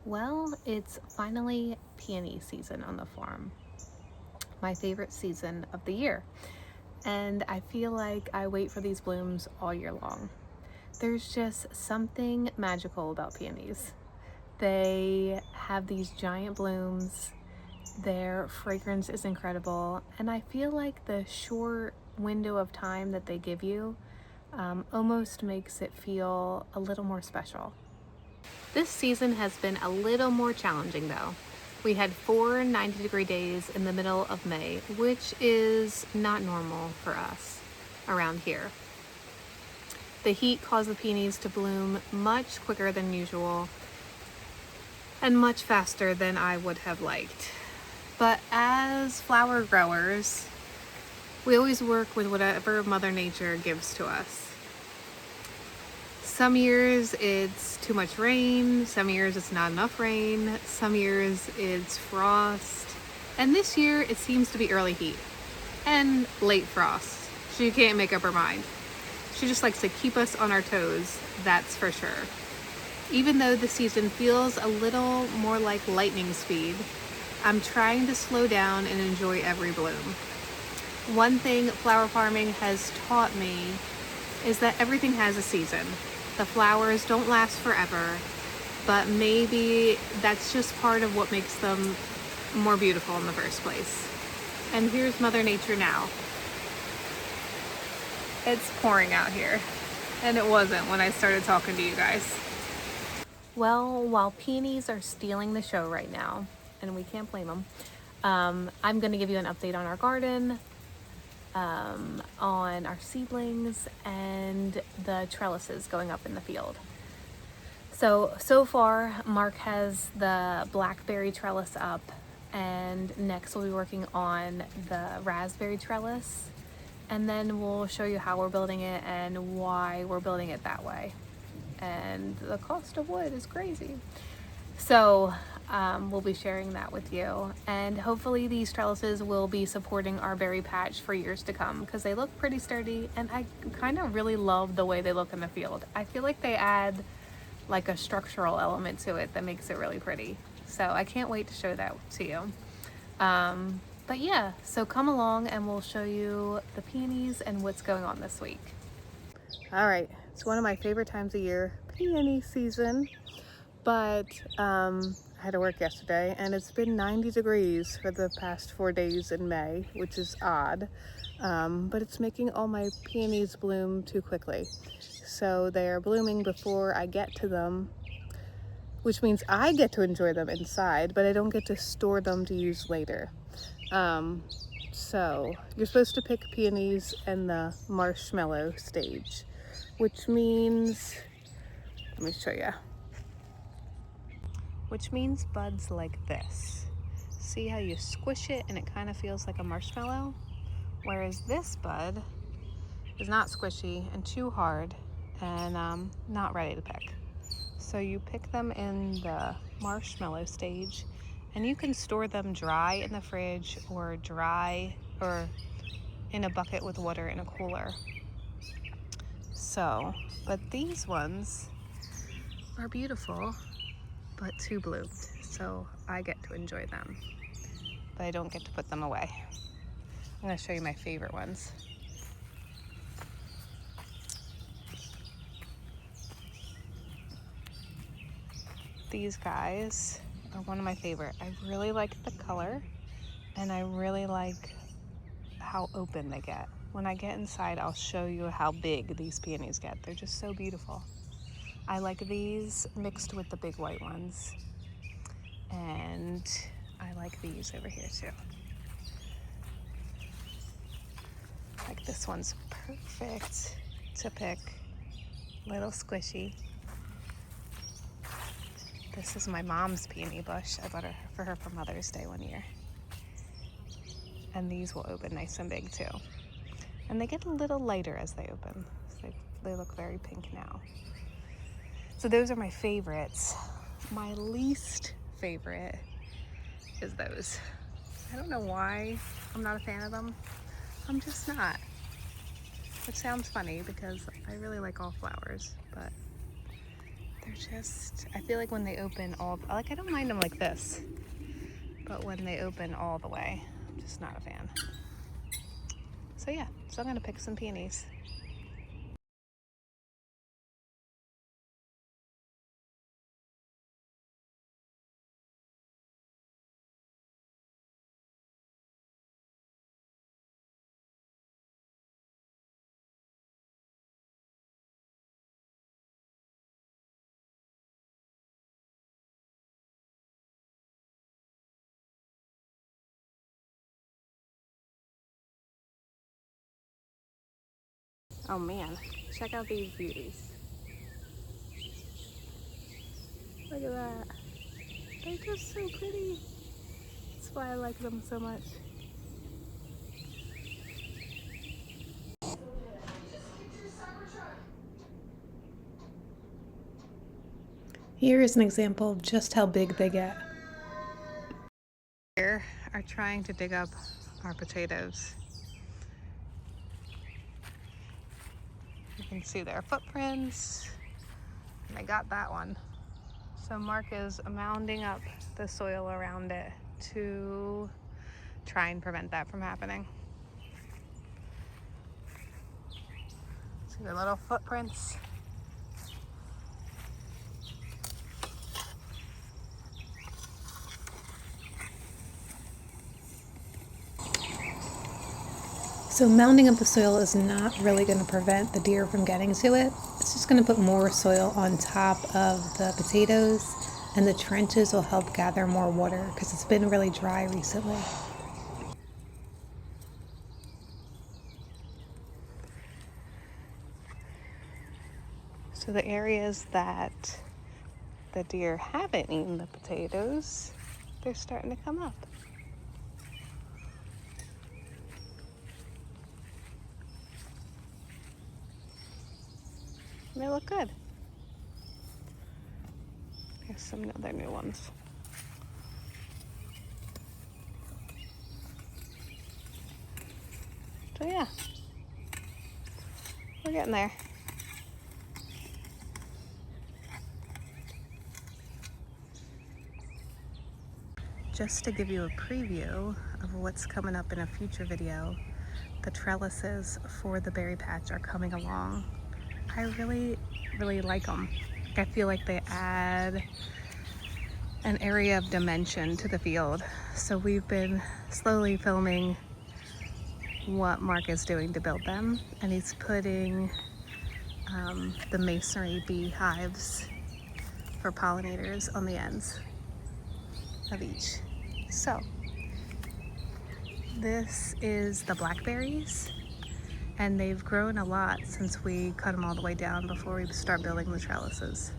Well, it's finally peony season on the farm. My favorite season of the year. And I feel like I wait for these blooms all year long. There's just something magical about peonies. They have these giant blooms, their fragrance is incredible, and I feel like the short window of time that they give you almost makes it feel a little more special. This season has been a little more challenging though. We had 4 90-degree days in the middle of May, which is not normal for us around here. The heat caused the peonies to bloom much quicker than usual and much faster than I would have liked. But as flower growers, we always work with whatever Mother Nature gives to us. Some years it's too much rain, some years it's not enough rain, some years it's frost, and this year it seems to be early heat and late frost. She can't make up her mind. She just likes to keep us on our toes, that's for sure. Even though the season feels a little more like lightning speed, I'm trying to slow down and enjoy every bloom. One thing flower farming has taught me is that everything has a season. The flowers don't last forever, but maybe that's just part of what makes them more beautiful in the first place. And here's Mother Nature now. It's pouring out here, and it wasn't when I started talking to you guys. Well, while peonies are stealing the show right now, and we can't blame them, I'm going to give you an update on our garden, on our seedlings, and the trellises going up in the field. So far, Mark has the blackberry trellis up, and next we'll be working on the raspberry trellis, and then we'll show you how we're building it and why we're building it that way. And the cost of wood is crazy. So we'll be sharing that with you, and hopefully these trellises will be supporting our berry patch for years to come because they look pretty sturdy, and I kind of really love the way they look in the field. I feel like they add like a structural element to it that makes it really pretty. So I can't wait to show that to you. But yeah, so come along and we'll show you the peonies and what's going on this week. All right, it's one of my favorite times of year, peony season. But I had to work yesterday, and it's been 90 degrees for the past 4 days in May, which is odd. But it's making all my peonies bloom too quickly. So they are blooming before I get to them, which means I get to enjoy them inside, but I don't get to store them to use later. So you're supposed to pick peonies in the marshmallow stage, which means, let me show you. Which means buds like this. See how you squish it and it kind of feels like a marshmallow? Whereas this bud is not squishy and too hard and not ready to pick. So you pick them in the marshmallow stage, and you can store them dry in the fridge or dry or in a bucket with water in a cooler. So, but these ones are beautiful, but too bloomed, so I get to enjoy them, but I don't get to put them away. I'm going to show you my favorite ones. These guys are one of my favorite. I really like the color, and I really like how open they get. When I get inside, I'll show you how big these peonies get. They're just so beautiful. I like these mixed with the big white ones. And I like these over here too. Like this one's perfect to pick, little squishy. This is my mom's peony bush. I bought her for Mother's Day one year. And these will open nice and big too. And they get a little lighter as they open. So they look very pink now. So those are my favorites. My least favorite is those. I don't know why I'm not a fan of them. I'm just not. Which sounds funny because I really like all flowers, but They're just, I feel like when they open I don't mind them like this, but when they open all the way, I'm just not a fan. So yeah, so I'm gonna pick some peonies. Oh man, check out these beauties. Look at that. They're just so pretty. That's why I like them so much. Here is an example of just how big they get. Here are trying to dig up our potatoes. You can see their footprints, and they got that one. So Mark is mounding up the soil around it to try and prevent that from happening. See the little footprints? So mounding up the soil is not really going to prevent the deer from getting to it. It's just going to put more soil on top of the potatoes, and the trenches will help gather more water because it's been really dry recently. So the areas that the deer haven't eaten the potatoes, they're starting to come up. They look good. Here's some other new ones. So yeah, we're getting there. Just to give you a preview of what's coming up in a future video, the trellises for the berry patch are coming along. I really, really like them. I feel like they add an area of dimension to the field. So we've been slowly filming what Mark is doing to build them, and he's putting the masonry beehives for pollinators on the ends of each. So this is the blackberries, and they've grown a lot since we cut them all the way down before we start building the trellises.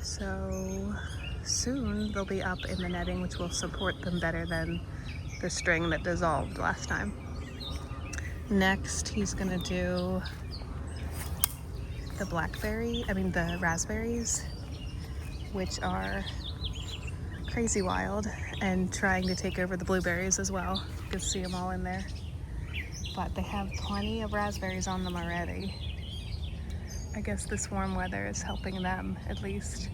So soon they'll be up in the netting, which will support them better than the string that dissolved last time. Next, he's gonna do the raspberries, which are crazy wild and trying to take over the blueberries as well. You can see them all in there. But they have plenty of raspberries on them already. I guess this warm weather is helping them at least.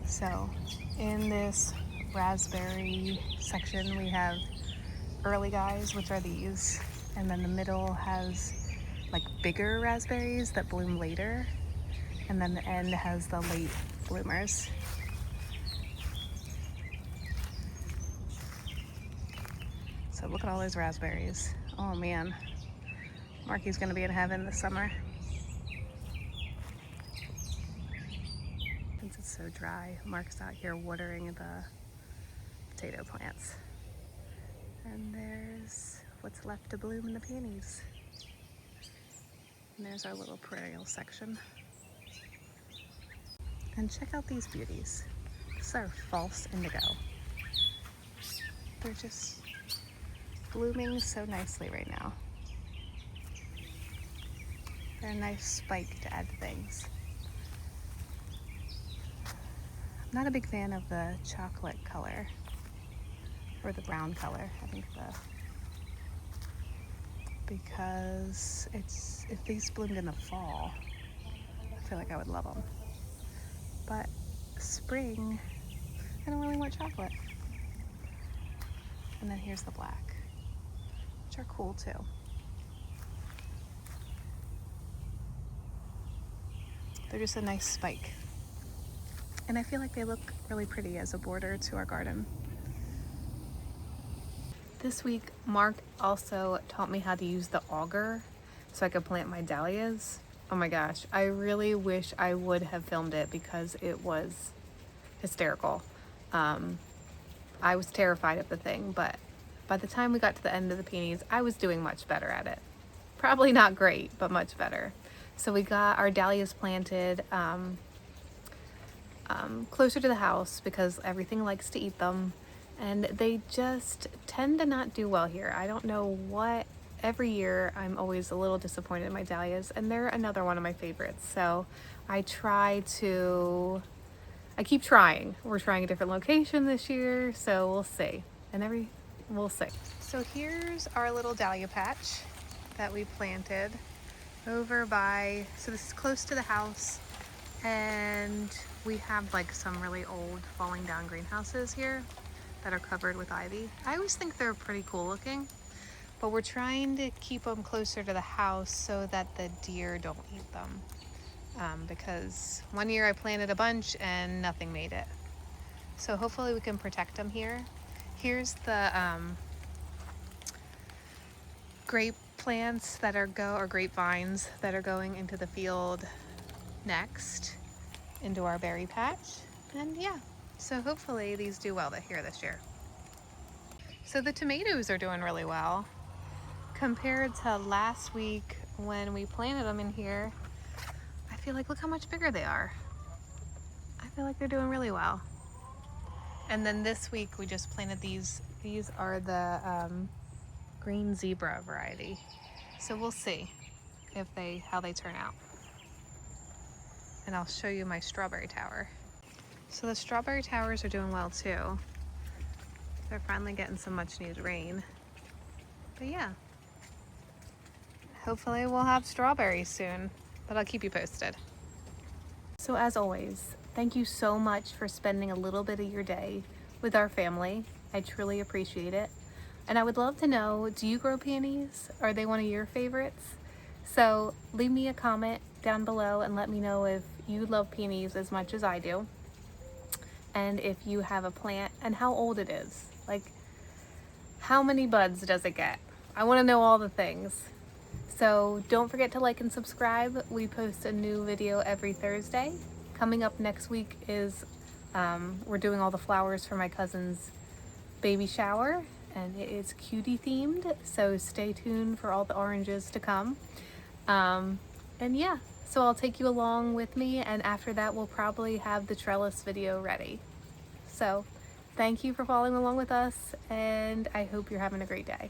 So in this raspberry section we have early guys, which are these, and then the middle has like bigger raspberries that bloom later, and then the end has the late bloomers. So look at all those raspberries. Oh man, Marky's gonna be in heaven this summer. Since it's so dry, Mark's out here watering the potato plants. And there's what's left to bloom in the peonies. And there's our little perennial section. And check out these beauties. These are false indigo. They're just blooming so nicely right now. They're a nice spike to add to things. I'm not a big fan of the chocolate color, or the brown color, I think because if these bloomed in the fall, feel like I would love them. But spring, I don't really want chocolate. And then here's the black, which are cool too. They're just a nice spike. And I feel like they look really pretty as a border to our garden. This week, Mark also taught me how to use the auger so I could plant my dahlias. Oh my gosh, I really wish I would have filmed it because it was hysterical. I was terrified of the thing, but by the time we got to the end of the peonies, I was doing much better at it. Probably not great, but much better. So we got our dahlias planted closer to the house because everything likes to eat them, and they just tend to not do well here. I don't know what. Every year I'm always a little disappointed in my dahlias, and they're another one of my favorites. So I keep trying. We're trying a different location this year, so we'll see. We'll see. So here's our little dahlia patch that we planted over by, so this is close to the house, and we have like some really old falling down greenhouses here that are covered with ivy. I always think they're pretty cool looking, but we're trying to keep them closer to the house so that the deer don't eat them. Because one year I planted a bunch and nothing made it. So hopefully we can protect them here. Here's the grape plants that are or grapevines that are going into the field next, into our berry patch. And yeah, so hopefully these do well here this year. So the tomatoes are doing really well compared to last week when we planted them in here. I feel like, look how much bigger they are. I feel like they're doing really well. And then this week we just planted these. These are the green zebra variety. So we'll see how they turn out. And I'll show you my strawberry tower. So the strawberry towers are doing well too. They're finally getting some much needed rain. But yeah, hopefully we'll have strawberries soon, but I'll keep you posted. So as always, thank you so much for spending a little bit of your day with our family. I truly appreciate it. And I would love to know, do you grow peonies? Are they one of your favorites? So leave me a comment down below and let me know if you love peonies as much as I do. And if you have a plant and how old it is. Like, how many buds does it get? I want to know all the things. So don't forget to like and subscribe. We post a new video every Thursday. Coming up next week is we're doing all the flowers for my cousin's baby shower, and it is cutie themed, so stay tuned for all the oranges to come. And yeah, so I'll take you along with me, and after that we'll probably have the trellis video ready. So thank you for following along with us, and I hope you're having a great day.